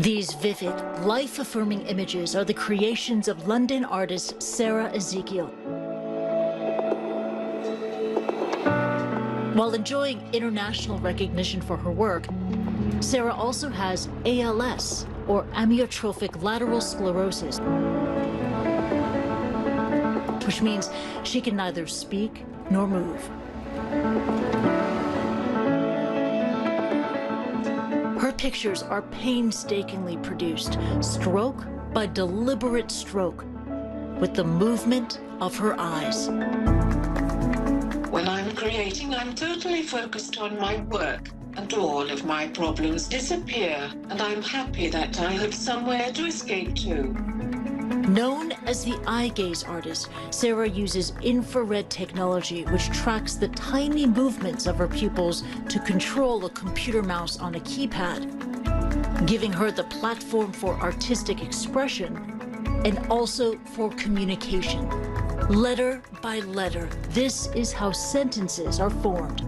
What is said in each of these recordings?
These vivid, life-affirming images are the creations of London artist Sara Ezekiel. While enjoying international recognition for her work, Sara also has ALS, or amyotrophic lateral sclerosis, which means she can neither speak nor move. Her pictures are painstakingly produced, stroke by deliberate stroke, with the movement of her eyes. When I'm creating, I'm totally focused on my work, and all of my problems disappear, and I'm happy that I have somewhere to escape to. Known as the eye gaze artist, Sara uses infrared technology which tracks the tiny movements of her pupils to control a computer mouse on a keypad, giving her the platform for artistic expression and also for communication. Letter by letter, this is how sentences are formed.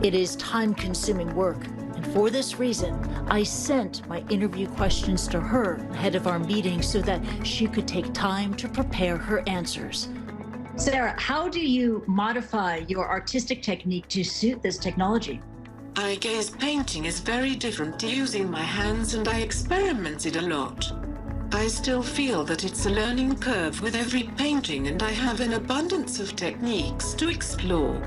It is time-consuming work, and for this reason, I sent my interview questions to her ahead of our meeting so that she could take time to prepare her answers. Sara, how do you modify your artistic technique to suit this technology? Eye gaze painting is very different to using my hands, and I experimented a lot. I still feel that it's a learning curve with every painting, and I have an abundance of techniques to explore.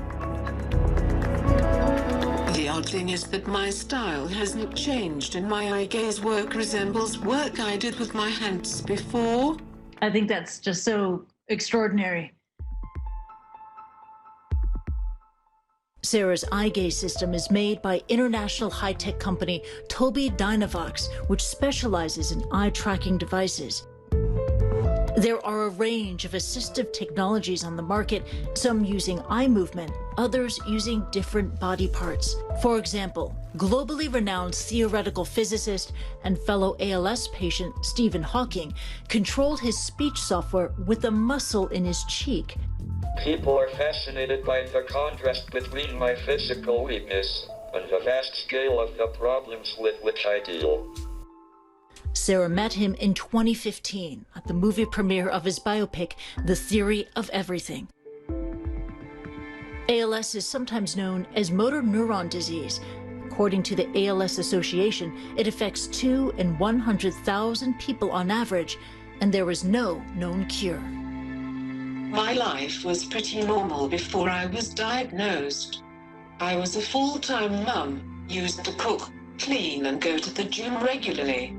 The odd thing is that my style hasn't changed, and my eye gaze work resembles work I did with my hands before. I think that's just so extraordinary. Sara's eye gaze system is made by international high-tech company Tobii Dynavox, which specializes in eye tracking devices. There are a range of assistive technologies on the market, some using eye movement, others using different body parts. For example, globally renowned theoretical physicist and fellow ALS patient Stephen Hawking controlled his speech software with a muscle in his cheek. People are fascinated by the contrast between my physical weakness and the vast scale of the problems with which I deal. Sara met him in 2015 at the movie premiere of his biopic, The Theory of Everything. ALS is sometimes known as motor neuron disease. According to the ALS Association, it affects 2 in 100,000 people on average, and there is no known cure. My life was pretty normal before I was diagnosed. I was a full-time mum, used to cook, clean, and go to the gym regularly.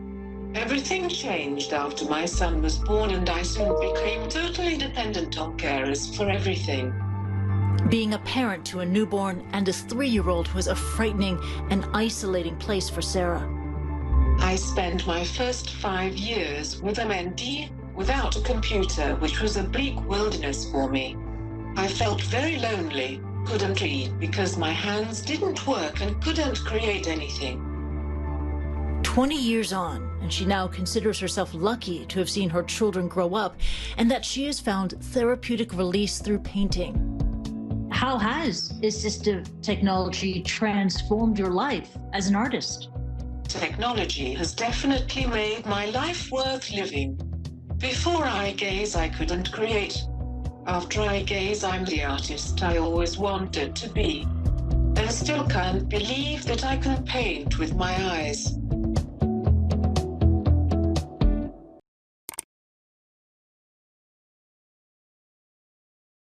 Everything changed after my son was born, and I soon became totally dependent on carers for everything. Being a parent to a newborn and a 3-year-old was a frightening and isolating place for Sara. I spent my first 5 years with a mentee without a computer, which was a bleak wilderness for me. I felt very lonely, couldn't read because my hands didn't work, and couldn't create anything. 20 years on, and she now considers herself lucky to have seen her children grow up, and that she has found therapeutic release through painting. How has assistive technology transformed your life as an artist? Technology has definitely made my life worth living. Before eye gaze, I couldn't create. After eye gaze, I'm the artist I always wanted to be. And still can't believe that I can paint with my eyes.